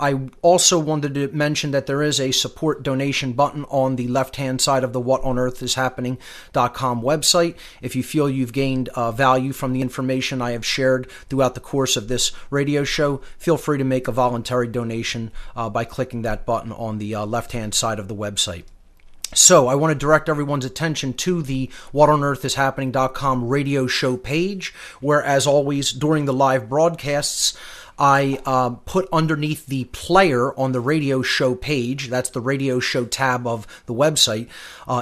I also wanted to mention that there is a support donation button on the left-hand side of the whatonearthishappening.com website. If you feel you've gained value from the information I have shared throughout the course of this radio show, feel free to make a voluntary donation by clicking that button on the left-hand side of the website. So I want to direct everyone's attention to the whatonearthishappening.com radio show page, where, as always, during the live broadcasts, I put underneath the player on the radio show page, that's the radio show tab of the website,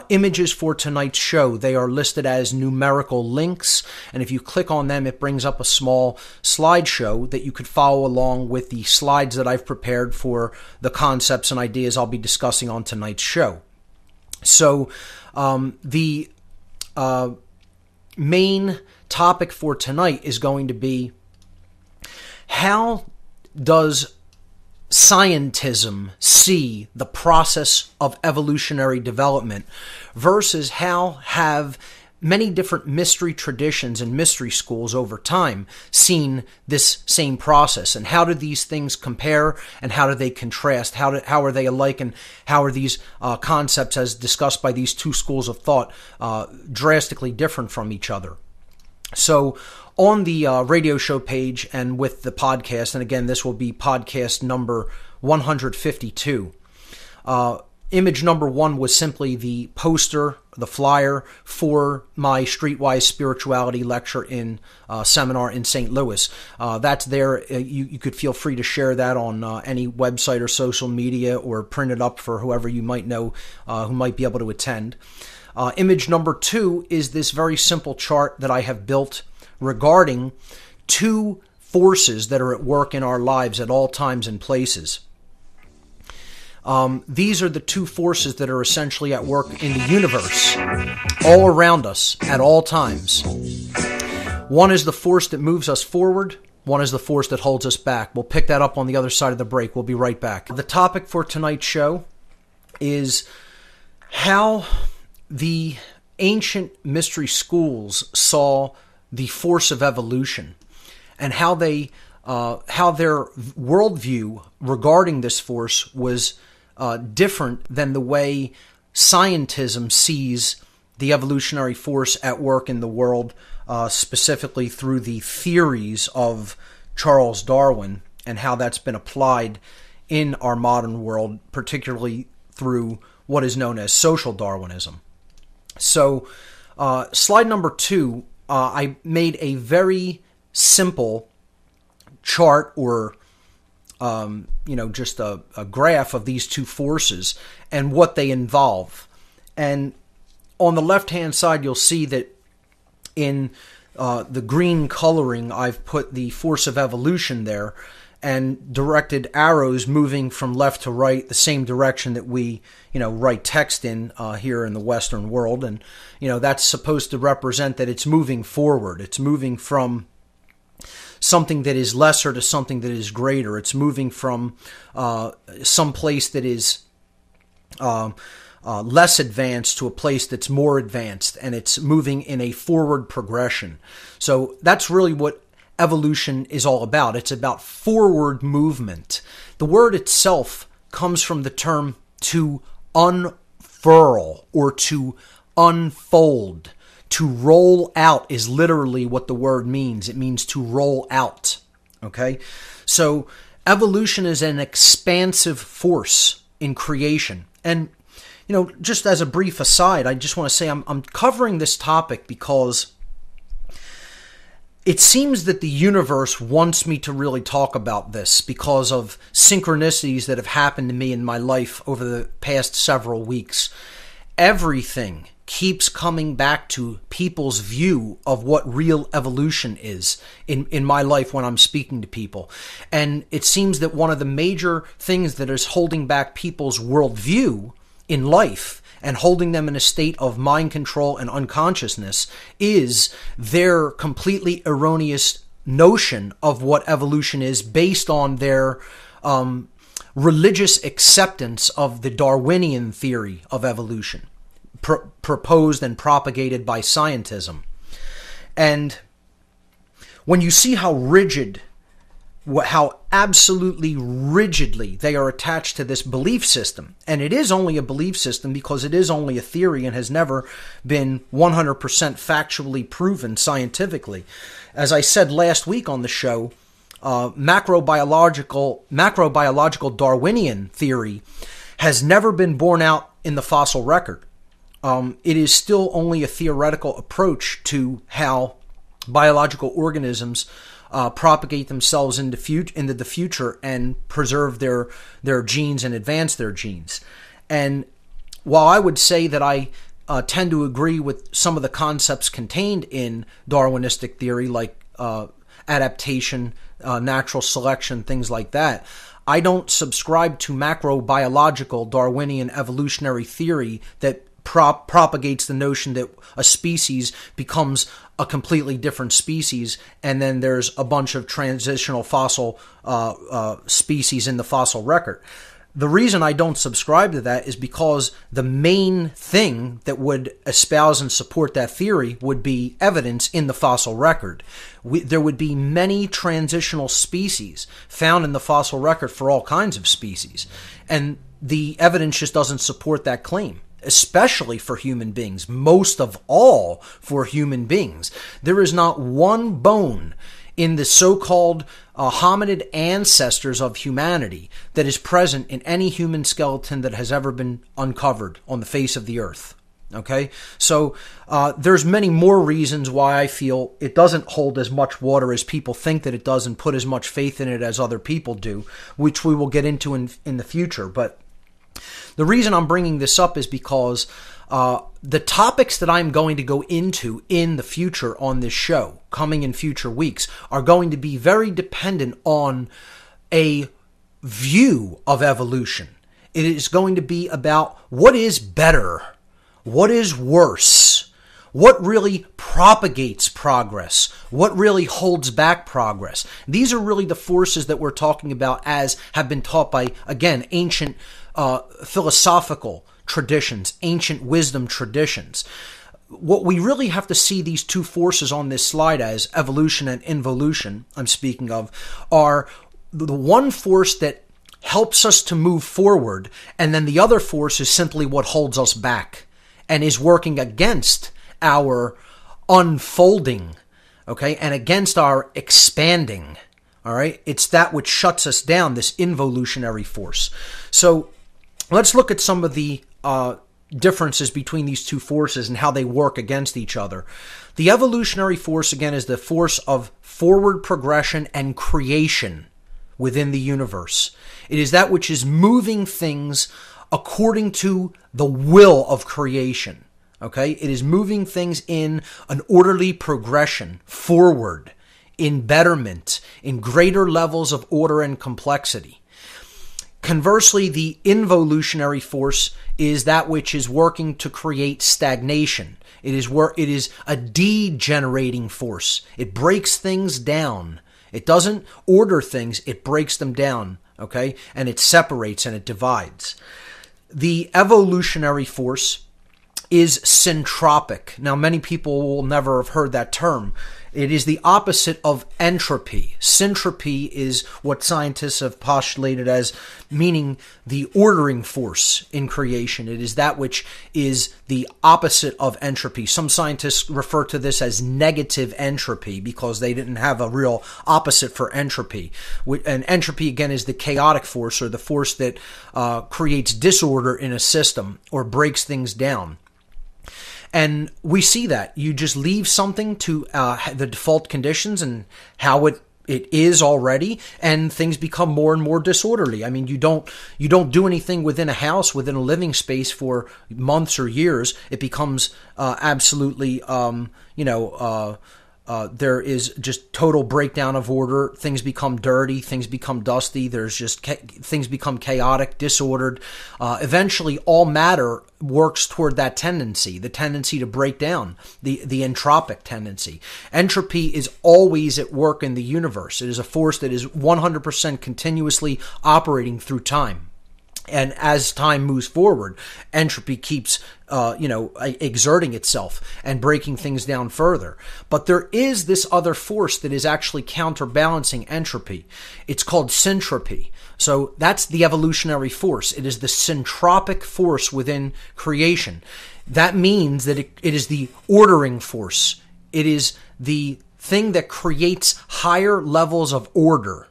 images for tonight's show. They are listed as numerical links, and if you click on them, it brings up a small slideshow that you could follow along with the slides that I've prepared for the concepts and ideas I'll be discussing on tonight's show. So the main topic for tonight is going to be, how does scientism see the process of evolutionary development versus how have many different mystery traditions and mystery schools over time seen this same process, and how do these things compare and how do they contrast? How are they alike, and how are these concepts, as discussed by these two schools of thought, drastically different from each other? So on the radio show page and with the podcast, and again, this will be podcast number 152, image number 1 was simply the poster, the flyer for my Streetwise Spirituality lecture in seminar in St. Louis. That's there. You could feel free to share that on any website or social media, or print it up for whoever you might know who might be able to attend. Image number 2 is this very simple chart that I have built regarding two forces that are at work in our lives at all times and places. These are the two forces that are essentially at work in the universe, all around us, at all times. One is the force that moves us forward. One is the force that holds us back. We'll pick that up on the other side of the break. We'll be right back. The topic for tonight's show is how the ancient mystery schools saw the force of evolution, and how their worldview regarding this force was different than the way scientism sees the evolutionary force at work in the world, specifically through the theories of Charles Darwin and how that's been applied in our modern world, particularly through what is known as social Darwinism. So slide number 2, I made a very simple chart, or just a graph of these two forces and what they involve. And on the left-hand side, you'll see that in the green coloring, I've put the force of evolution there and directed arrows moving from left to right, the same direction that we, write text in here in the Western world. And, that's supposed to represent that it's moving forward. It's moving from something that is lesser to something that is greater. It's moving from some place that is less advanced to a place that's more advanced, and it's moving in a forward progression. So that's really what evolution is all about. It's about forward movement. The word itself comes from the term to unfurl or to unfold. To roll out is literally what the word means. It means to roll out. Okay? So evolution is an expansive force in creation. And, just as a brief aside, I just want to say I'm covering this topic because it seems that the universe wants me to really talk about this because of synchronicities that have happened to me in my life over the past several weeks. Everything keeps coming back to people's view of what real evolution is in my life when I'm speaking to people. And it seems that one of the major things that is holding back people's worldview in life and holding them in a state of mind control and unconsciousness is their completely erroneous notion of what evolution is based on their religious acceptance of the Darwinian theory of evolution. Proposed and propagated by scientism. And when you see how rigid how absolutely rigidly they are attached to this belief system. And it is only a belief system because it is only a theory and has never been 100% factually proven scientifically. As I said last week on the show, macrobiological Darwinian theory has never been borne out in the fossil record. It is still only a theoretical approach to how biological organisms propagate themselves into the future and preserve their genes and advance their genes. And while I would say that I tend to agree with some of the concepts contained in Darwinistic theory, like adaptation, natural selection, things like that, I don't subscribe to macrobiological Darwinian evolutionary theory that propagates the notion that a species becomes a completely different species, and then there's a bunch of transitional fossil species in the fossil record. The reason I don't subscribe to that is because the main thing that would espouse and support that theory would be evidence in the fossil record. There would be many transitional species found in the fossil record for all kinds of species, and the evidence just doesn't support that claim, especially for human beings, most of all for human beings. There is not one bone in the so-called hominid ancestors of humanity that is present in any human skeleton that has ever been uncovered on the face of the earth. Okay? So there's many more reasons why I feel it doesn't hold as much water as people think that it does and put as much faith in it as other people do, which we will get into in the future. But the reason I'm bringing this up is because the topics that I'm going to go into in the future on this show, coming in future weeks, are going to be very dependent on a view of evolution. It is going to be about what is better, what is worse, what really propagates progress, what really holds back progress. These are really the forces that we're talking about as have been taught by, again, ancient philosophical traditions, ancient wisdom traditions. What we really have to see these two forces on this slide as, evolution and involution, I'm speaking of, are the one force that helps us to move forward, and then the other force is simply what holds us back and is working against our unfolding, okay, and against our expanding, all right? It's that which shuts us down, this involutionary force. So let's look at some of the differences between these two forces and how they work against each other. The evolutionary force, again, is the force of forward progression and creation within the universe. It is that which is moving things according to the will of creation. Okay? It is moving things in an orderly progression forward, in betterment, in greater levels of order and complexity. Conversely, the involutionary force is that which is working to create stagnation. It is a degenerating force. It breaks things down. It doesn't order things, it breaks them down, okay? And it separates and it divides. The evolutionary force is syntropic. Now, many people will never have heard that term. It is the opposite of entropy. Syntropy is what scientists have postulated as meaning the ordering force in creation. It is that which is the opposite of entropy. Some scientists refer to this as negative entropy because they didn't have a real opposite for entropy. And entropy, again, is the chaotic force, or the force that creates disorder in a system or breaks things down. And we see that. You just leave something to the default conditions and how it is already, and things become more and more disorderly. I mean, you don't do anything within a house, within a living space for months or years. It becomes absolutely, there is just total breakdown of order. Things become dirty. Things become dusty. Things become chaotic, disordered. Eventually, all matter works toward that tendency, the tendency to break down, the entropic tendency. Entropy is always at work in the universe. It is a force that is 100% continuously operating through time. And as time moves forward, entropy keeps, exerting itself and breaking things down further. But there is this other force that is actually counterbalancing entropy. It's called syntropy. So that's the evolutionary force. It is the syntropic force within creation. That means that it is the ordering force. It is the thing that creates higher levels of order.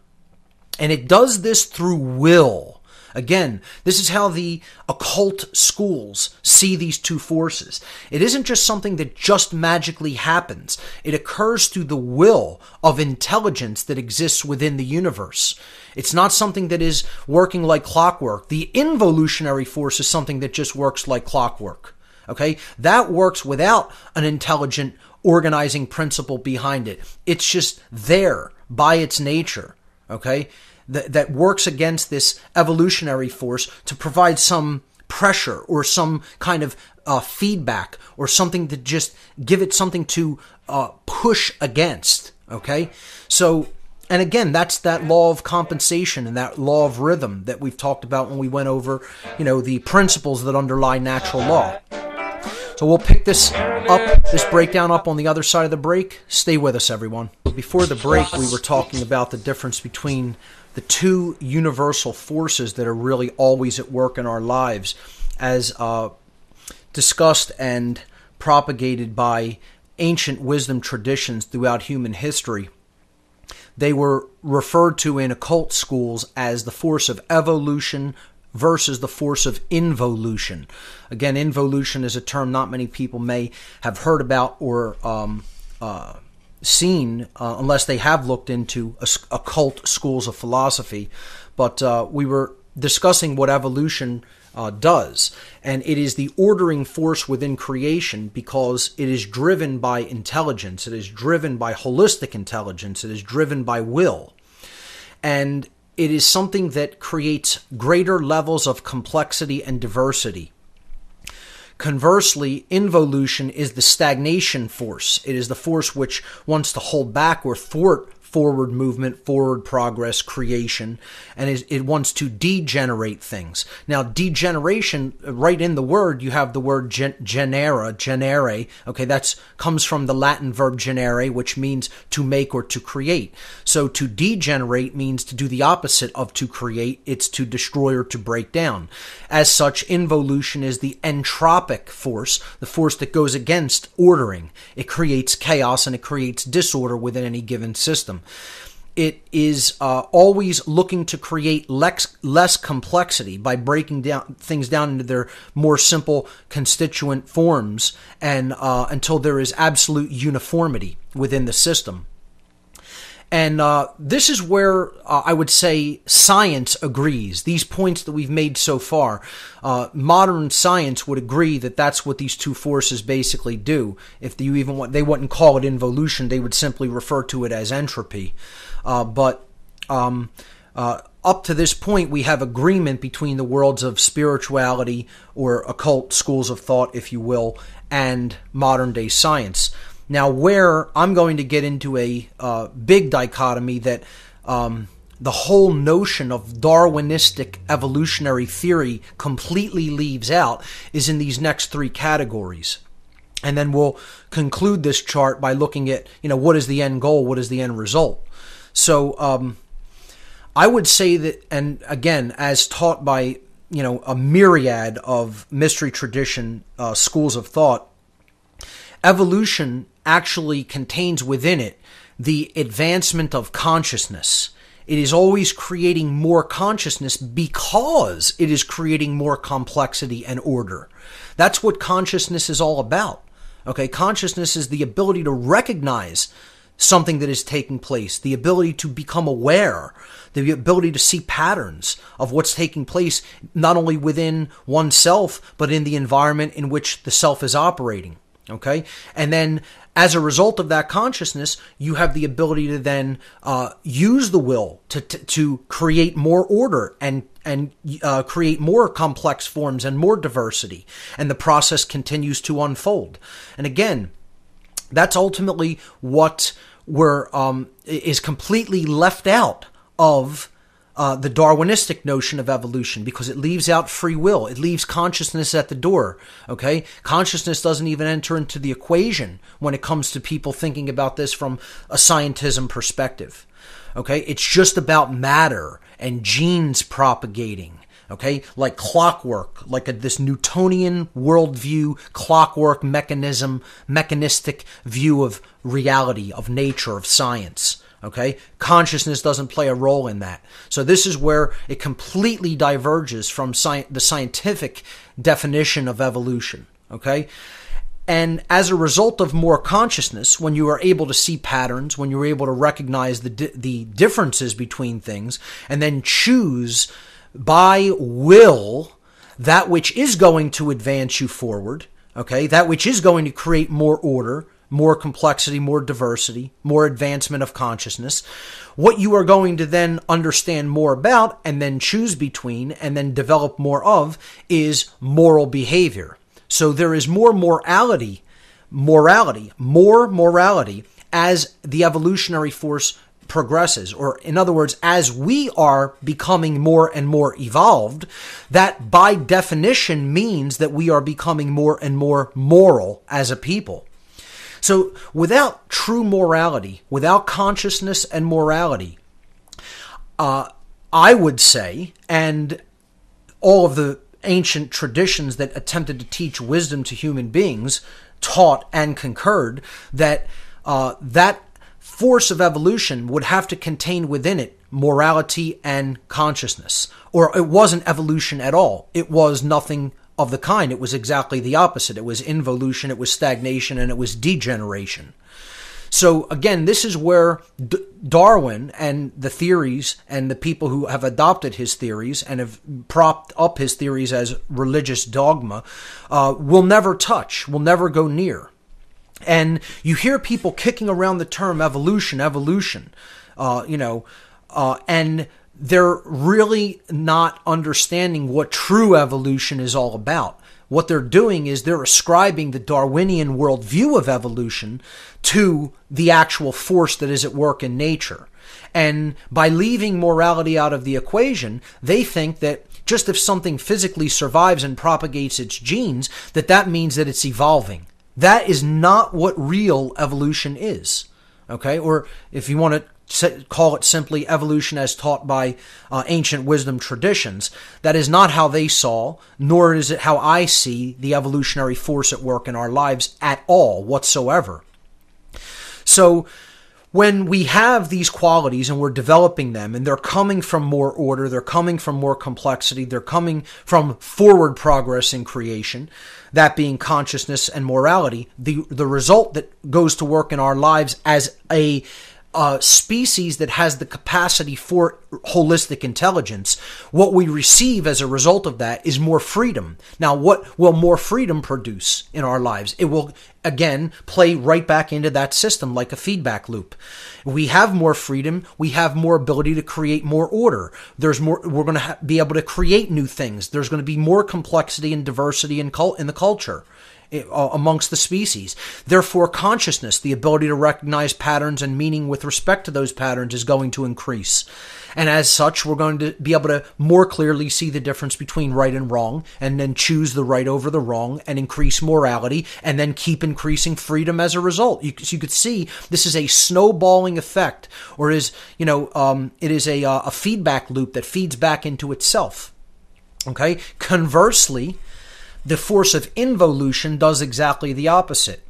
And it does this through will. Again, this is how the occult schools see these two forces. It isn't just something that just magically happens. It occurs through the will of intelligence that exists within the universe. It's not something that is working like clockwork. The involutionary force is something that just works like clockwork. Okay? That works without an intelligent organizing principle behind it. It's just there by its nature. Okay? That works against this evolutionary force to provide some pressure or some kind of feedback or something to just give it something to push against. Okay? So, and again, that's that law of compensation and that law of rhythm that we've talked about when we went over, the principles that underlie natural law. So we'll pick this breakdown up on the other side of the break. Stay with us, everyone. Before the break, we were talking about the difference between the two universal forces that are really always at work in our lives, as discussed and propagated by ancient wisdom traditions throughout human history. They were referred to in occult schools as the force of evolution versus the force of involution. Again, involution is a term not many people may have heard about or seen unless they have looked into occult schools of philosophy. But we were discussing what evolution does. And it is the ordering force within creation because it is driven by intelligence. It is driven by holistic intelligence. It is driven by will. And it is something that creates greater levels of complexity and diversity. Conversely, involution is the stagnation force. It is the force which wants to hold back or thwart forward movement, forward progress, creation, and it wants to degenerate things. Now, degeneration, right in the word, you have the word generare. Okay, that comes from the Latin verb generare, which means to make or to create. So to degenerate means to do the opposite of to create. It's to destroy or to break down. As such, involution is the entropic force, the force that goes against ordering. It creates chaos and it creates disorder within any given system. It is always looking to create less complexity by breaking down things down into their more simple constituent forms and until there is absolute uniformity within the system. And this is where I would say science agrees. These points that we've made so far, modern science would agree that that's what these two forces basically do. If you even want, they wouldn't call it involution; they would simply refer to it as entropy. But up to this point, we have agreement between the worlds of spirituality or occult schools of thought, if you will, and modern day science. Now, where I'm going to get into a big dichotomy that the whole notion of Darwinistic evolutionary theory completely leaves out is in these next three categories. And then we'll conclude this chart by looking at, what is the end goal, what is the end result. So I would say that, and again, as taught by, a myriad of mystery tradition schools of thought, evolution actually contains within it the advancement of consciousness. It is always creating more consciousness because it is creating more complexity and order. That's what consciousness is all about. Okay, consciousness is the ability to recognize something that is taking place, the ability to become aware, the ability to see patterns of what's taking place not only within oneself, but in the environment in which the self is operating. Okay, and then as a result of that consciousness, you have the ability to then use the will to create more order and create more complex forms and more diversity, and the process continues to unfold. And again, that's ultimately what is completely left out of the Darwinistic notion of evolution, because it leaves out free will. It leaves consciousness at the door, okay? Consciousness doesn't even enter into the equation when it comes to people thinking about this from a scientism perspective, okay? It's just about matter and genes propagating, okay? Like clockwork, like this Newtonian worldview, clockwork mechanistic view of reality, of nature, of science. Okay, consciousness doesn't play a role in that. So this is where it completely diverges from the scientific definition of evolution. Okay, and as a result of more consciousness, when you are able to see patterns, when you're able to recognize the differences between things, and then choose by will that which is going to advance you forward, okay, that which is going to create more order, more complexity, more diversity, more advancement of consciousness. What you are going to then understand more about and then choose between and then develop more of is moral behavior. So there is more morality as the evolutionary force progresses, or in other words, as we are becoming more and more evolved, that by definition means that we are becoming more and more moral as a people. So without true morality, without consciousness and morality, I would say, and all of the ancient traditions that attempted to teach wisdom to human beings taught and concurred that that force of evolution would have to contain within it morality and consciousness, or it wasn't evolution at all. It was nothing of the kind. It was exactly the opposite. It was involution, it was stagnation, and it was degeneration. So again, this is where Darwin and the theories and the people who have adopted his theories and have propped up his theories as religious dogma will never touch, will never go near. And you hear people kicking around the term evolution, and they're really not understanding what true evolution is all about. What they're doing is they're ascribing the Darwinian worldview of evolution to the actual force that is at work in nature. And by leaving morality out of the equation, they think that just if something physically survives and propagates its genes, that means that it's evolving. That is not what real evolution is. Okay? Or if you want to call it simply evolution as taught by ancient wisdom traditions. That is not how they saw, nor is it how I see the evolutionary force at work in our lives at all whatsoever. So when we have these qualities and we're developing them and they're coming from more order, they're coming from more complexity, they're coming from forward progress in creation, that being consciousness and morality, the result that goes to work in our lives as a species that has the capacity for holistic intelligence, what we receive as a result of that is more freedom. Now, what will more freedom produce in our lives? It will, again, play right back into that system like a feedback loop. We have more freedom. We have more ability to create more order. There's more. We're going to be able to create new things. There's going to be more complexity and diversity in the culture amongst the species. Therefore, consciousness, the ability to recognize patterns and meaning with respect to those patterns, is going to increase. And as such, we're going to be able to more clearly see the difference between right and wrong, and then choose the right over the wrong, and increase morality, and then keep increasing freedom as a result. You could see this is a snowballing effect, or it is a feedback loop that feeds back into itself. Okay? Conversely, the force of involution does exactly the opposite.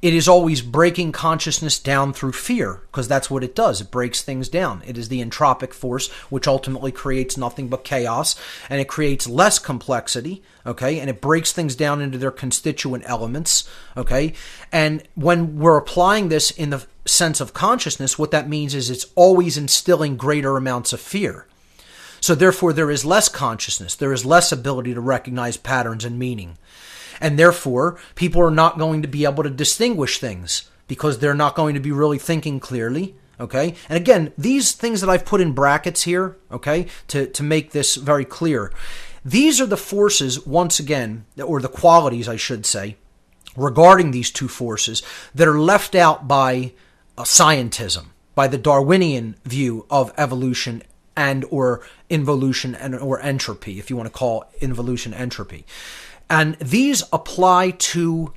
It is always breaking consciousness down through fear, because that's what it does. It breaks things down. It is the entropic force, which ultimately creates nothing but chaos, and it creates less complexity, okay? And it breaks things down into their constituent elements, okay? And when we're applying this in the sense of consciousness, what that means is it's always instilling greater amounts of fear. So therefore, there is less consciousness. There is less ability to recognize patterns and meaning. And therefore, people are not going to be able to distinguish things because they're not going to be really thinking clearly. Okay? And again, these things that I've put in brackets here, okay, to make this very clear, these are the forces, once again, or the qualities, I should say, regarding these two forces that are left out by scientism, by the Darwinian view of evolution and or involution and or entropy, if you want to call involution entropy. And these apply to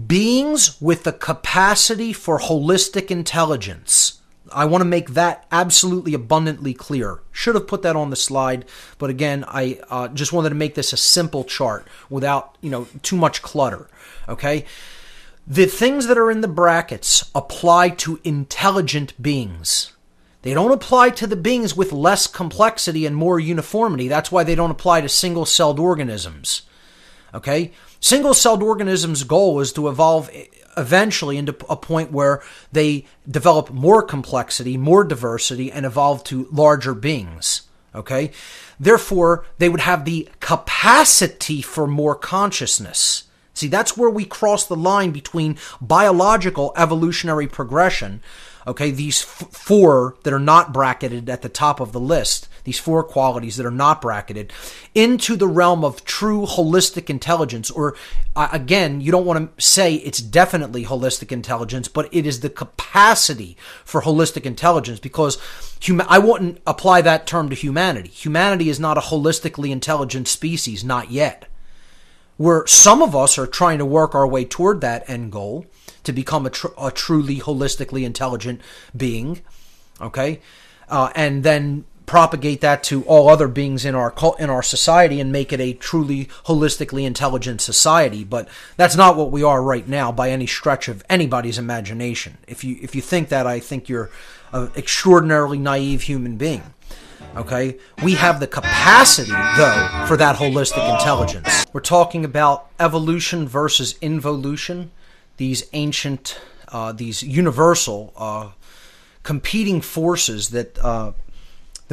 beings with the capacity for holistic intelligence. I want to make that absolutely abundantly clear. Should have put that on the slide, but again, I just wanted to make this a simple chart without, too much clutter. Okay? The things that are in the brackets apply to intelligent beings. They don't apply to the beings with less complexity and more uniformity. That's why they don't apply to single-celled organisms. Okay? Single-celled organisms' goal is to evolve eventually into a point where they develop more complexity, more diversity, and evolve to larger beings. Okay? Therefore, they would have the capacity for more consciousness. See, that's where we cross the line between biological evolutionary progression, okay, these four that are not bracketed at the top of the list, these four qualities that are not bracketed, into the realm of true holistic intelligence, or again, you don't want to say it's definitely holistic intelligence, but it is the capacity for holistic intelligence, because I wouldn't apply that term to humanity. Humanity is not a holistically intelligent species, not yet. Where some of us are trying to work our way toward that end goal, to become a truly holistically intelligent being, okay, and then propagate that to all other beings in our society and make it a truly holistically intelligent society. But that's not what we are right now by any stretch of anybody's imagination. If you think that, I think you're an extraordinarily naive human being. Okay, we have the capacity, though, for that holistic intelligence. We're talking about evolution versus involution, these ancient, these universal, competing forces that the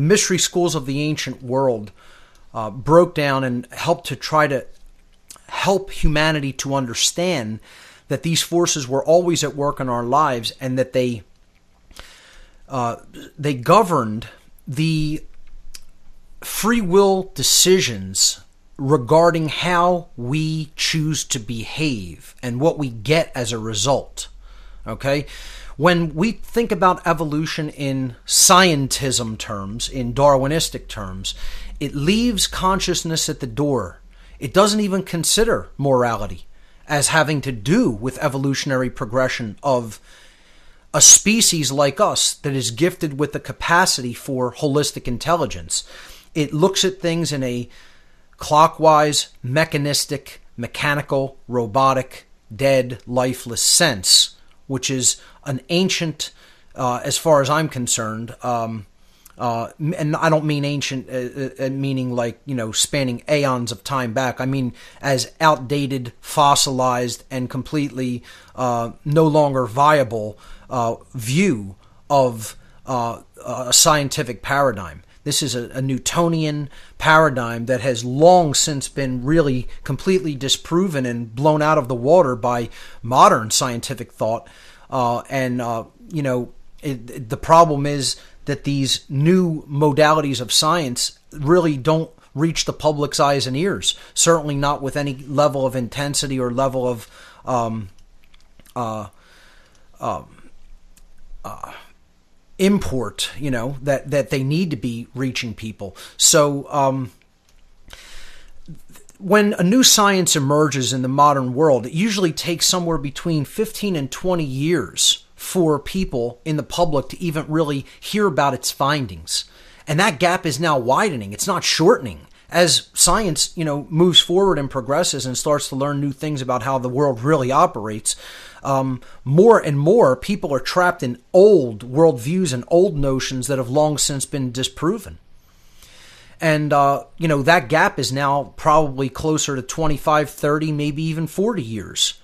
mystery schools of the ancient world broke down and helped to try to help humanity to understand that these forces were always at work in our lives, and that they governed the free will decisions regarding how we choose to behave and what we get as a result. Okay? When we think about evolution in scientism terms, in Darwinistic terms, it leaves consciousness at the door. It doesn't even consider morality as having to do with evolutionary progression of a species like us that is gifted with the capacity for holistic intelligence. It looks at things in a clockwise, mechanistic, mechanical, robotic, dead, lifeless sense, which is an ancient, as far as I'm concerned, and I don't mean ancient meaning like, spanning aeons of time back. I mean as outdated, fossilized, and completely no longer viable view of a scientific paradigm. This is a Newtonian paradigm that has long since been really completely disproven and blown out of the water by modern scientific thought. The problem is that these new modalities of science really don't reach the public's eyes and ears. Certainly not with any level of intensity or level of import, that they need to be reaching people. So when a new science emerges in the modern world, it usually takes somewhere between 15 and 20 years for people in the public to even really hear about its findings. And that gap is now widening. It's not shortening. As science, moves forward and progresses and starts to learn new things about how the world really operates, more and more people are trapped in old worldviews and old notions that have long since been disproven. And, that gap is now probably closer to 25, 30, maybe even 40 years.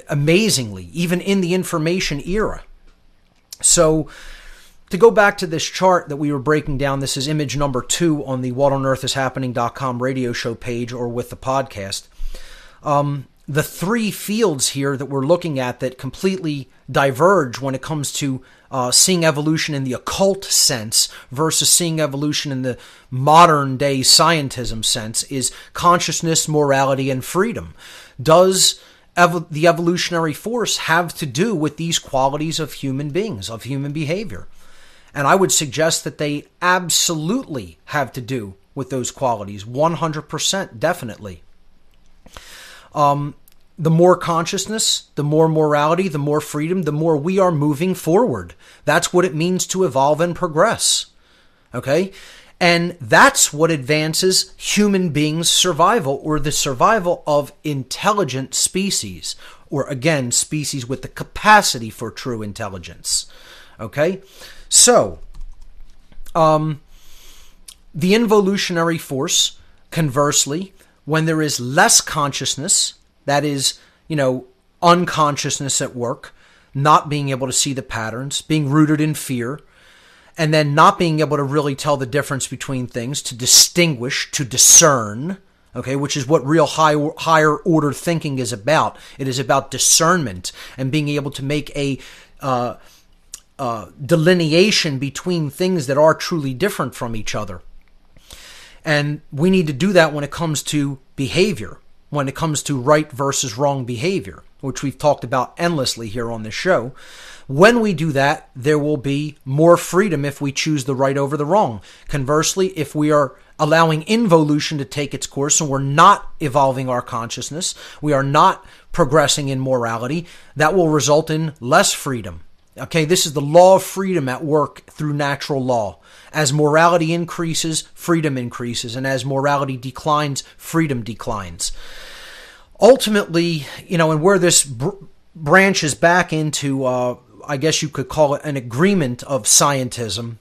Amazingly, even in the information era. So, to go back to this chart that we were breaking down, this is image number 2 on the whatonearthishappening.com radio show page or with the podcast. The three fields here that we're looking at that completely diverge when it comes to seeing evolution in the occult sense versus seeing evolution in the modern day scientism sense is consciousness, morality, and freedom. Does the evolutionary force have to do with these qualities of human beings, of human behavior? And I would suggest that they absolutely have to do with those qualities, 100%, definitely. The more consciousness, the more morality, the more freedom, the more we are moving forward. That's what it means to evolve and progress. Okay? And that's what advances human beings' survival, or the survival of intelligent species, or again, species with the capacity for true intelligence. Okay? So, the involutionary force, conversely, when there is less consciousness, that is, unconsciousness at work, not being able to see the patterns, being rooted in fear, and then not being able to really tell the difference between things, to distinguish, to discern, okay, which is what real higher order thinking is about. It is about discernment and being able to make a delineation between things that are truly different from each other. And we need to do that when it comes to behavior, when it comes to right versus wrong behavior, which we've talked about endlessly here on this show. When we do that, there will be more freedom if we choose the right over the wrong. Conversely, if we are allowing involution to take its course and we're not evolving our consciousness, we are not progressing in morality, that will result in less freedom. Okay, this is the law of freedom at work through natural law. As morality increases, freedom increases, and as morality declines, freedom declines. Ultimately, and where this branches back into, I guess you could call it an agreement of scientism,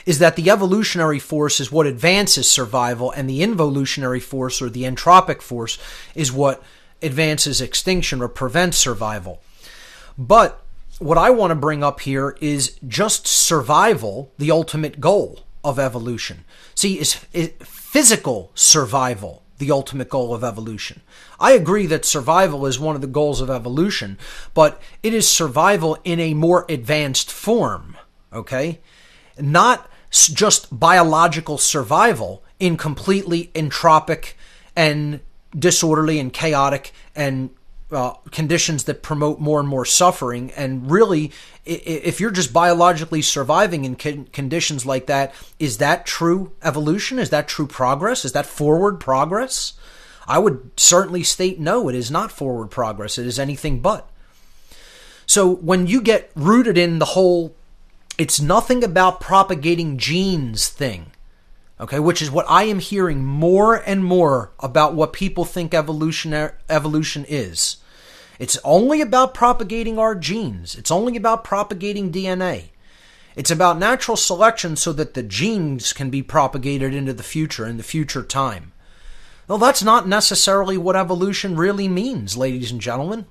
is that the evolutionary force is what advances survival, and the involutionary force, or the entropic force, is what advances extinction or prevents survival. But what I want to bring up here is just survival, the ultimate goal of evolution. See, is physical survival the ultimate goal of evolution? I agree that survival is one of the goals of evolution, but it is survival in a more advanced form, okay? Not just biological survival in completely entropic and disorderly and chaotic and conditions that promote more and more suffering. And really, if you're just biologically surviving in conditions like that, is that true evolution? Is that true progress? Is that forward progress? I would certainly state no, it is not forward progress. It is anything but. So when you get rooted in the whole, it's nothing about propagating genes thing, okay, which is what I am hearing more and more about what people think evolution is. It's only about propagating our genes. It's only about propagating DNA. It's about natural selection so that the genes can be propagated into the future, in the future time. Well, that's not necessarily what evolution really means, ladies and gentlemen.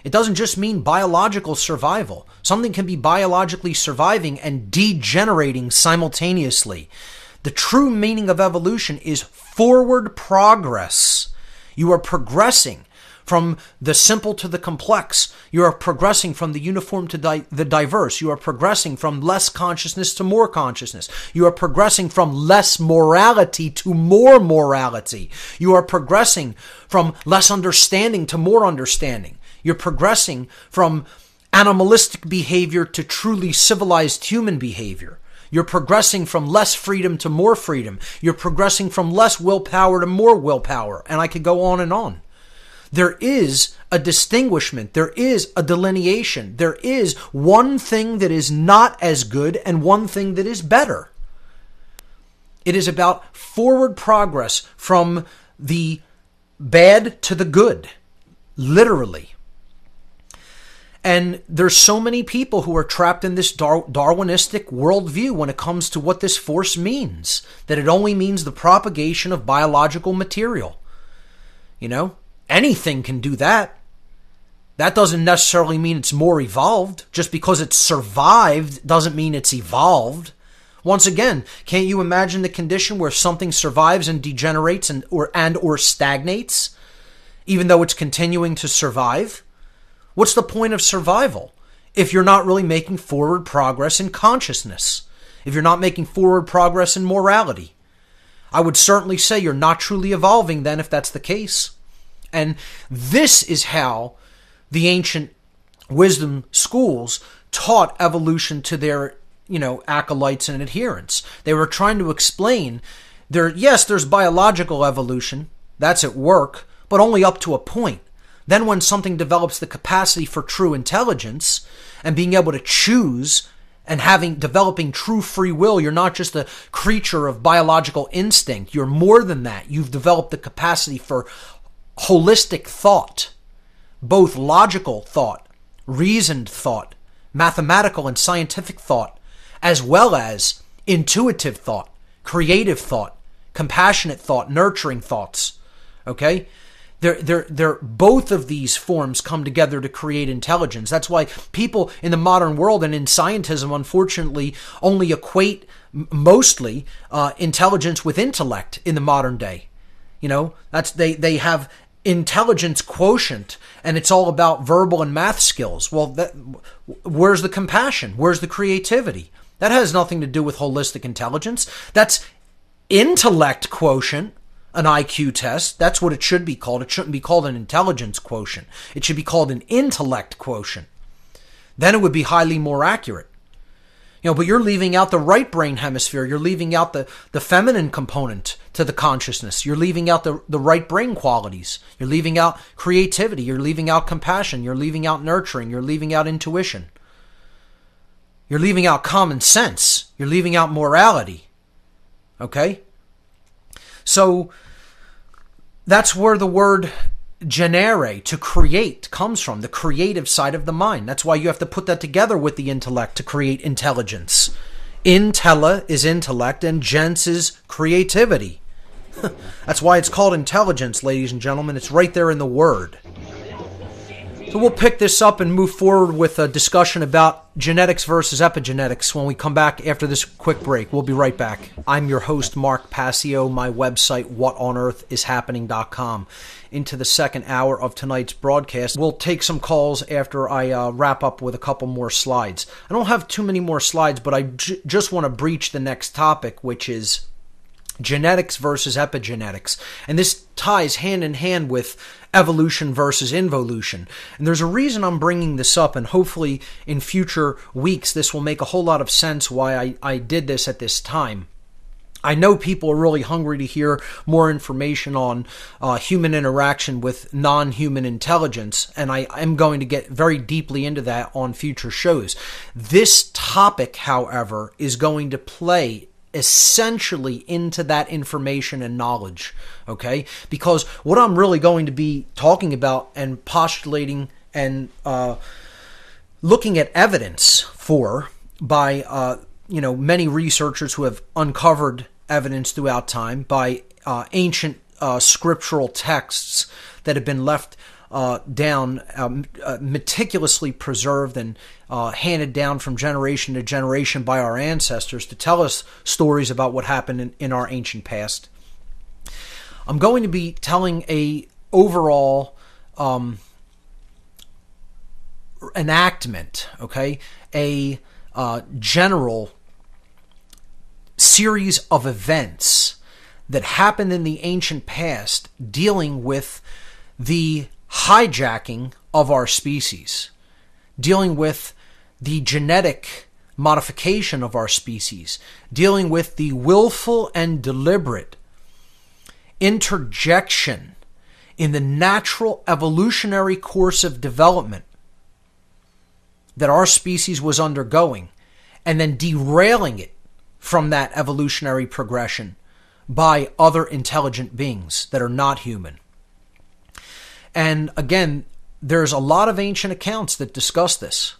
It doesn't just mean biological survival. Something can be biologically surviving and degenerating simultaneously. The true meaning of evolution is forward progress. You are progressing from the simple to the complex. You are progressing from the uniform to the diverse. You are progressing from less consciousness to more consciousness. You are progressing from less morality to more morality. You are progressing from less understanding to more understanding. You're progressing from animalistic behavior to truly civilized human behavior. You're progressing from less freedom to more freedom. You're progressing from less willpower to more willpower. And I could go on and on. There is a distinguishment. There is a delineation. There is one thing that is not as good and one thing that is better. It is about forward progress from the bad to the good, literally. And there's so many people who are trapped in this Darwinistic worldview when it comes to what this force means, that it only means the propagation of biological material. Anything can do that. That doesn't necessarily mean it's more evolved. Just because it's survived doesn't mean it's evolved. Once again, can't you imagine the condition where something survives and degenerates or stagnates, even though it's continuing to survive? What's the point of survival if you're not really making forward progress in consciousness, if you're not making forward progress in morality? I would certainly say you're not truly evolving then if that's the case. And this is how the ancient wisdom schools taught evolution to their acolytes and adherents. They were trying to explain there's biological evolution, that's at work, but only up to a point. Then when something develops the capacity for true intelligence and being able to choose and developing true free will, you're not just a creature of biological instinct. You're more than that. You've developed the capacity for holistic thought, both logical thought, reasoned thought, mathematical and scientific thought, as well as intuitive thought, creative thought, compassionate thought, nurturing thoughts. Okay? They're both of these forms come together to create intelligence. That's why people in the modern world and in scientism, unfortunately, only equate mostly intelligence with intellect in the modern day. They have intelligence quotient, and it's all about verbal and math skills. Well, where's the compassion? Where's the creativity? That has nothing to do with holistic intelligence. That's intellect quotient. An IQ test. That's what it should be called. It shouldn't be called an intelligence quotient. It should be called an intellect quotient. Then it would be highly more accurate. But you're leaving out the right brain hemisphere. You're leaving out the feminine component to the consciousness. You're leaving out the right brain qualities. You're leaving out creativity. You're leaving out compassion. You're leaving out nurturing. You're leaving out intuition. You're leaving out common sense. You're leaving out morality. Okay? So that's where the word generare, to create, comes from, the creative side of the mind. That's why you have to put that together with the intellect to create intelligence. Intella is intellect and gens is creativity. That's why it's called intelligence, ladies and gentlemen. It's right there in the word. So we'll pick this up and move forward with a discussion about genetics versus epigenetics when we come back after this quick break. We'll be right back. I'm your host, Mark Passio. My website, whatonearthishappening.com. Into the second hour of tonight's broadcast. We'll take some calls after I wrap up with a couple more slides. I don't have too many more slides, but I just want to breach the next topic, which is genetics versus epigenetics. And this ties hand in hand with evolution versus involution. And there's a reason I'm bringing this up, and hopefully in future weeks this will make a whole lot of sense why I did this at this time. I know people are really hungry to hear more information on human interaction with non-human intelligence, and I am going to get very deeply into that on future shows. This topic, however, is going to play essentially into that information and knowledge, okay? Because what I'm really going to be talking about and postulating and looking at evidence for by many researchers who have uncovered evidence throughout time, by ancient scriptural texts that have been left down, meticulously preserved and handed down from generation to generation by our ancestors to tell us stories about what happened in our ancient past. I'm going to be telling a overall enactment, okay, a general series of events that happened in the ancient past dealing with the hijacking of our species, dealing with the genetic modification of our species, dealing with the willful and deliberate interjection in the natural evolutionary course of development that our species was undergoing, and then derailing it from that evolutionary progression by other intelligent beings that are not human. And again, there's a lot of ancient accounts that discuss this.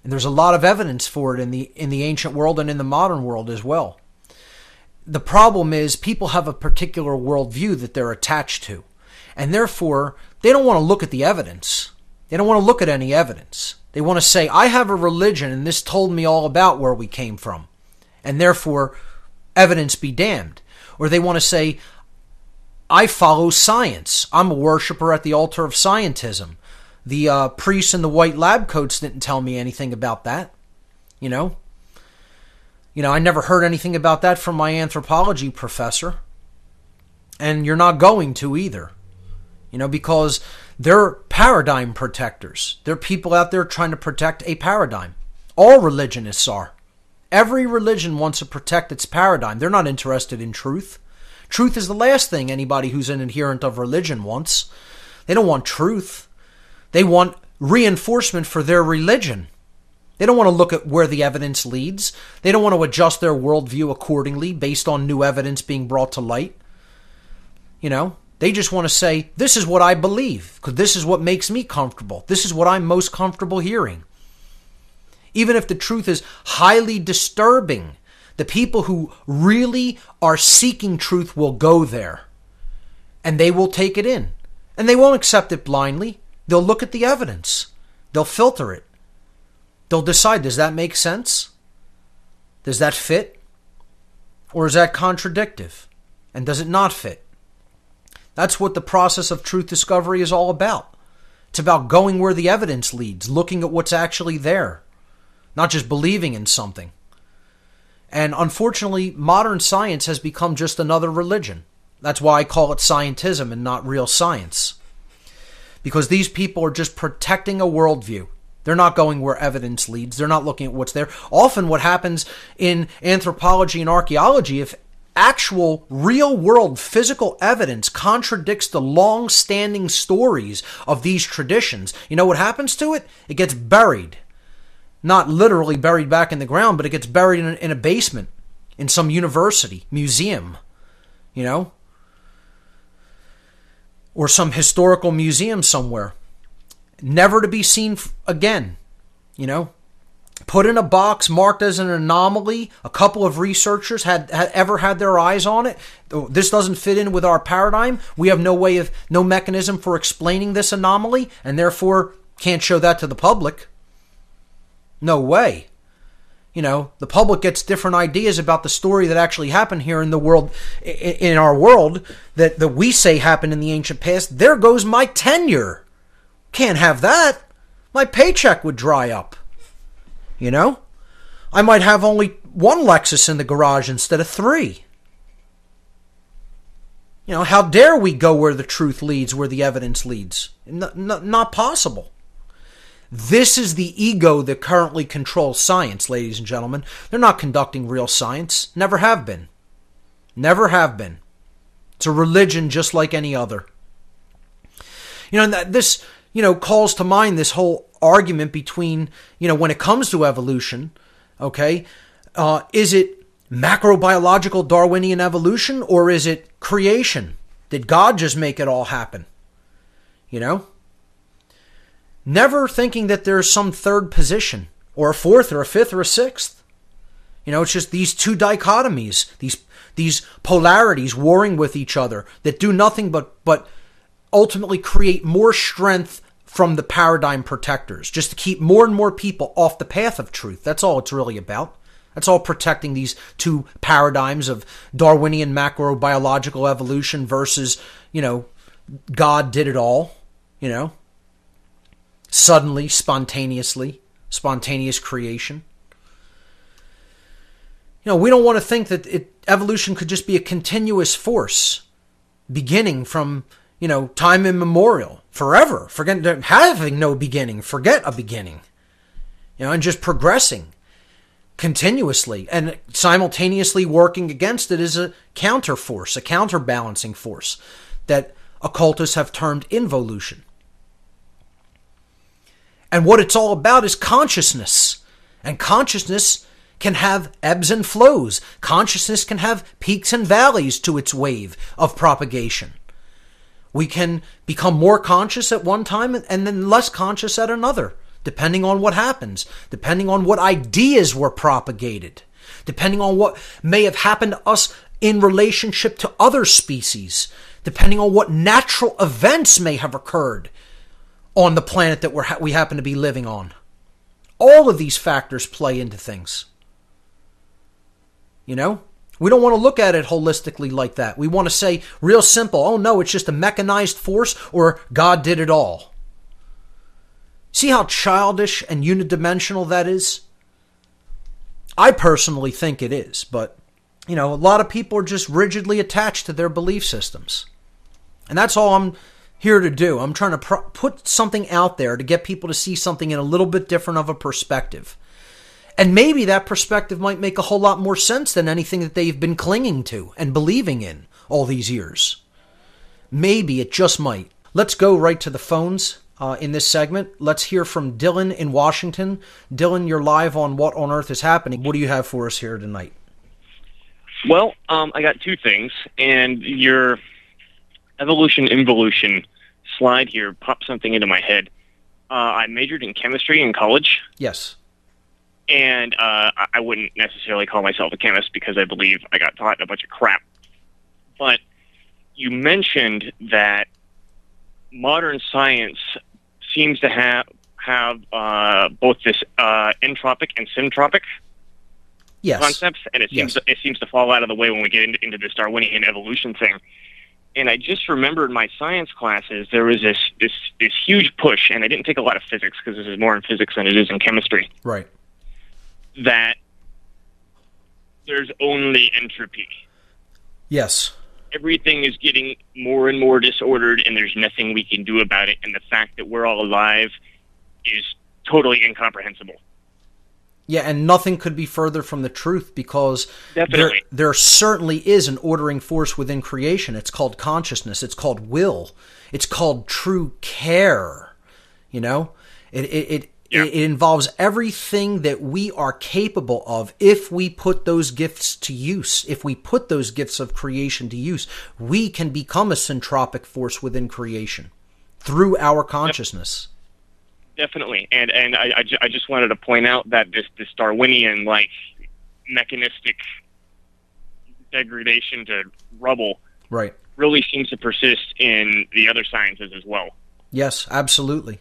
And there's a lot of evidence for it in the ancient world and in the modern world as well. The problem is people have a particular worldview that they're attached to. And therefore, they don't want to look at the evidence. They don't want to look at any evidence. They want to say, I have a religion and this told me all about where we came from. And therefore, evidence be damned. Or they want to say, I follow science. I'm a worshiper at the altar of scientism. The priests in the white lab coats didn't tell me anything about that. You know, I never heard anything about that from my anthropology professor. And you're not going to either. Because they're paradigm protectors. They're people out there trying to protect a paradigm. All religionists are. Every religion wants to protect its paradigm. They're not interested in truth. Truth is the last thing anybody who's an adherent of religion wants. They don't want truth. They want reinforcement for their religion. They don't want to look at where the evidence leads. They don't want to adjust their worldview accordingly based on new evidence being brought to light. They just want to say, this is what I believe, because this is what makes me comfortable. This is what I'm most comfortable hearing. Even if the truth is highly disturbing, the people who really are seeking truth will go there. And they will take it in. And they won't accept it blindly. They'll look at the evidence. They'll filter it. They'll decide, does that make sense? Does that fit? Or is that contradictive? And does it not fit? That's what the process of truth discovery is all about. It's about going where the evidence leads, looking at what's actually there, not just believing in something. And unfortunately, modern science has become just another religion. That's why I call it scientism and not real science. Because these people are just protecting a worldview. They're not going where evidence leads. They're not looking at what's there. Often what happens in anthropology and archaeology, if actual real-world physical evidence contradicts the long-standing stories of these traditions, you know what happens to it? It gets buried. Not literally buried back in the ground, but it gets buried in a basement in some university, museum, or some historical museum somewhere. Never to be seen again, Put in a box marked as an anomaly. A couple of researchers had ever had their eyes on it. This doesn't fit in with our paradigm. We have no mechanism for explaining this anomaly, and therefore can't show that to the public. No way. The public gets different ideas about the story that actually happened here in the world, in our world, that we say happened in the ancient past. There goes my tenure. Can't have that. My paycheck would dry up. I might have only one Lexus in the garage instead of 3. How dare we go where the truth leads, where the evidence leads? Not possible. This is the ego that currently controls science, ladies and gentlemen. They're not conducting real science. Never have been. Never have been. It's a religion just like any other. This calls to mind this whole argument between, when it comes to evolution, okay, is it macrobiological Darwinian evolution or is it creation? Did God just make it all happen? Never thinking that there's some third position or a fourth or a fifth or a sixth. It's just these two dichotomies, these polarities warring with each other that do nothing but ultimately create more strength from the paradigm protectors, just to keep more and more people off the path of truth. That's all it's really about. That's all protecting these two paradigms of Darwinian macrobiological evolution versus, God did it all, suddenly, spontaneously, spontaneous creation. We don't want to think that evolution could just be a continuous force beginning from, time immemorial, forever, forget having no beginning, forget a beginning, and just progressing continuously, and simultaneously working against it is a counter force, a counterbalancing force that occultists have termed involution. And what it's all about is consciousness, and consciousness can have ebbs and flows. Consciousness can have peaks and valleys to its wave of propagation. We can become more conscious at one time and then less conscious at another, depending on what happens, depending on what ideas were propagated, depending on what may have happened to us in relationship to other species, depending on what natural events may have occurred on the planet that we happen to be living on. All of these factors play into things. We don't want to look at it holistically like that. We want to say real simple, oh no, it's just a mechanized force, or God did it all. See how childish and unidimensional that is? I personally think it is, but, a lot of people are just rigidly attached to their belief systems. And that's all I'm here to do. I'm trying to put something out there to get people to see something in a little bit different of a perspective. And maybe that perspective might make a whole lot more sense than anything that they've been clinging to and believing in all these years. Maybe it just might. Let's go right to the phones in this segment. Let's hear from Dylan in Washington. Dylan, you're live on What on Earth is Happening. What do you have for us here tonight? Well, I got two things, and your Involution slide here popped something into my head. I majored in chemistry in college. Yes. And I wouldn't necessarily call myself a chemist because I believe I got taught a bunch of crap. But you mentioned that modern science seems to have both this entropic and syntropic concepts, and it seems to fall out of the way when we get into this Darwinian evolution thing. And I just remembered my science classes, there was this huge push, and I didn't take a lot of physics because this is more in physics than it is in chemistry. Right. That there's only entropy. Yes. Everything is getting more and more disordered, and there's nothing we can do about it. And the fact that we're all alive is totally incomprehensible. Yeah, and nothing could be further from the truth, because there certainly is an ordering force within creation. It's called consciousness. It's called will. It's called true care. You know, it involves everything that we are capable of if we put those gifts to use. If we put those gifts of creation to use, we can become a syntropic force within creation through our consciousness. Definitely. And I just wanted to point out that this Darwinian, like, mechanistic degradation to rubble really seems to persist in the other sciences as well. Yes, absolutely.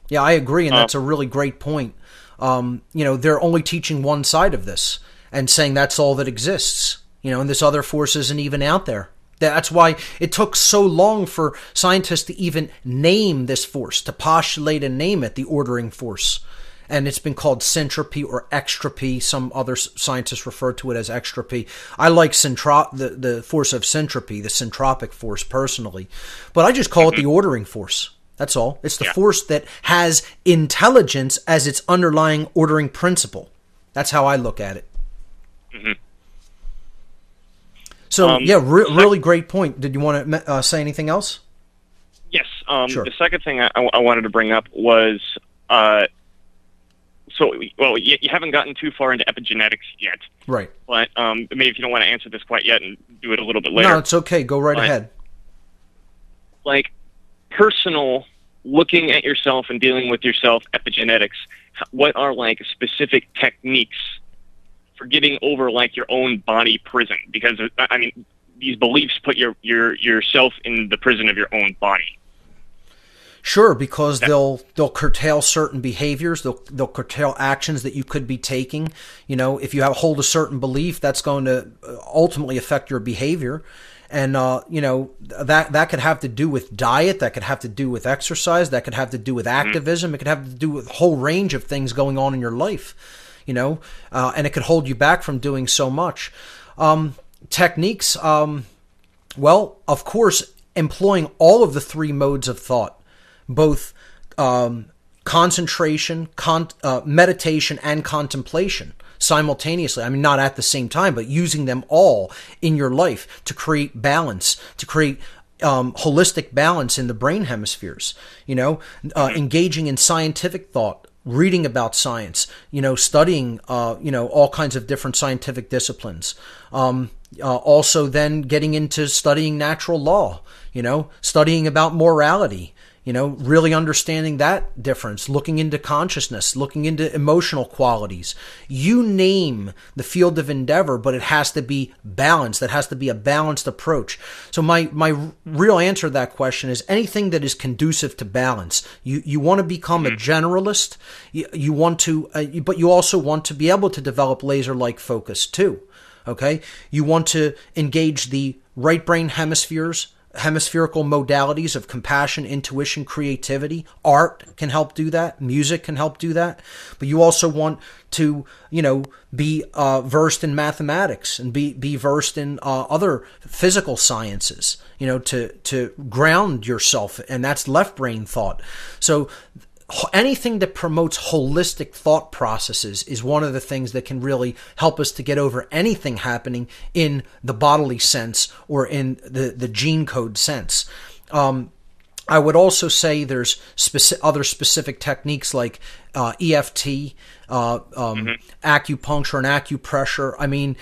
Yeah, I agree, and that's a really great point. They're only teaching one side of this and saying that's all that exists, and this other force isn't even out there. That's why it took so long for scientists to even name this force, to postulate and name it, the ordering force. And it's been called syntropy or extropy. Some other scientists refer to it as extropy. I like the force of syntropy, the syntropic force, personally. But I just call it the ordering force. That's all. It's the force that has intelligence as its underlying ordering principle. That's how I look at it. Mm-hmm. So, really great point. Did you want to say anything else? Yes. Sure. The second thing I wanted to bring up was, you haven't gotten too far into epigenetics yet. Right. But maybe if you don't want to answer this quite yet and do it a little bit later. No, it's okay. Go right ahead. Like, personal looking at yourself and dealing with yourself, epigenetics, what are, like, specific techniques for getting over, like, your own body prison? Because, I mean, these beliefs put yourself in the prison of your own body. Sure, because they'll curtail certain behaviors, they'll curtail actions that you could be taking. If you hold a certain belief, that's going to ultimately affect your behavior. And, that could have to do with diet, that could have to do with exercise, that could have to do with activism, it could have to do with a whole range of things going on in your life. And it could hold you back from doing so much. Techniques, of course, employing all of the three modes of thought, both concentration, meditation, and contemplation simultaneously. I mean, not at the same time, but using them all in your life to create balance, to create holistic balance in the brain hemispheres, engaging in scientific thought, reading about science, studying, all kinds of different scientific disciplines. Also then getting into studying natural law, studying about morality, really understanding that difference, looking into consciousness, looking into emotional qualities. You name the field of endeavor, but it has to be balanced. That has to be a balanced approach. So my real answer to that question is anything that is conducive to balance. You want to become a generalist. You want to, but you also want to be able to develop laser-like focus too. Okay? You want to engage the right brain hemispherical modalities of compassion, intuition, creativity. Art can help do that. Music can help do that. But you also want to, be versed in mathematics and be versed in other physical sciences, to ground yourself. And that's left brain thought. So anything that promotes holistic thought processes is one of the things that can really help us to get over anything happening in the bodily sense or in the gene code sense. I would also say there's other specific techniques like EFT, acupuncture and acupressure. I mean,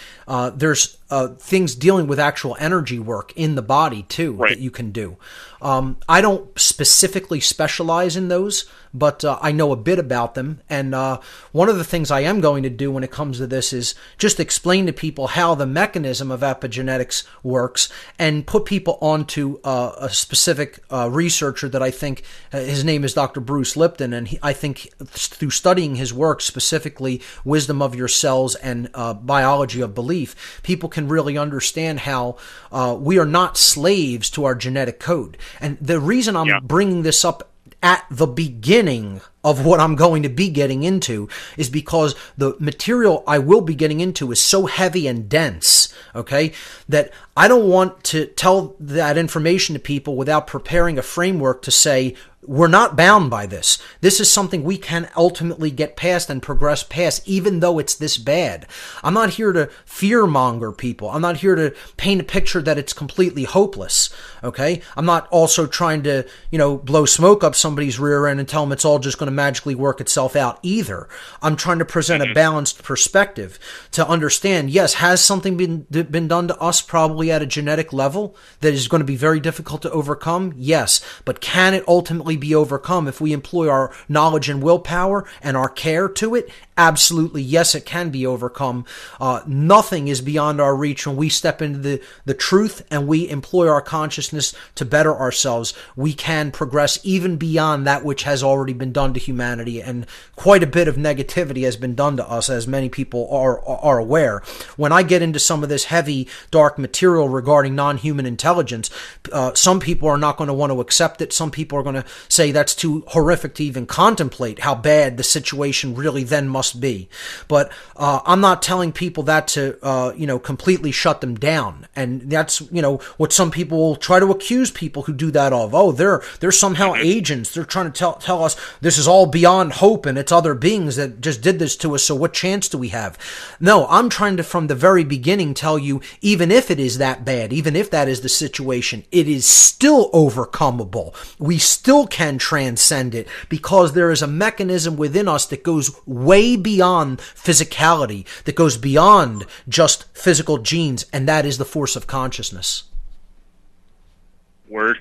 there's things dealing with actual energy work in the body too that you can do. I don't specifically specialize in those, but I know a bit about them. And one of the things I am going to do when it comes to this is just explain to people how the mechanism of epigenetics works and put people onto a specific researcher that I think, his name is Dr. Bruce Lipton, and I think through studying his work, specifically Wisdom of Your Cells and Biology of Belief, people can really understand how we are not slaves to our genetic code. And the reason I'm bringing this up at the beginning of what I'm going to be getting into is because the material I will be getting into is so heavy and dense, okay, that I don't want to tell that information to people without preparing a framework to say, we're not bound by this. This is something we can ultimately get past and progress past, even though it's this bad. I'm not here to fearmonger people. I'm not here to paint a picture that it's completely hopeless, okay? I'm not also trying to, blow smoke up somebody's rear end and tell them it's all just going to magically work itself out either. I'm trying to present a balanced perspective to understand, yes, has something been done to us probably at a genetic level that is going to be very difficult to overcome? Yes, but can it ultimately be overcome if we employ our knowledge and willpower and our care to it? Absolutely, yes, it can be overcome. Nothing is beyond our reach when we step into the truth and we employ our consciousness to better ourselves. We can progress even beyond that which has already been done to humanity, and quite a bit of negativity has been done to us, as many people are aware. When I get into some of this heavy, dark material regarding non-human intelligence, some people are not going to want to accept it. Some people are going to say that's too horrific to even contemplate how bad the situation really then must be. But I'm not telling people that to completely shut them down. And that's what some people will try to accuse people who do that of. Oh, they're somehow agents. They're trying to tell us this is all beyond hope and it's other beings that just did this to us, so what chance do we have? No, I'm trying to from the very beginning tell you, even if it is that bad, even if that is the situation, it is still overcomable. We still can transcend it because there is a mechanism within us that goes way beyond physicality, that goes beyond just physical genes, and that is the force of consciousness. Word.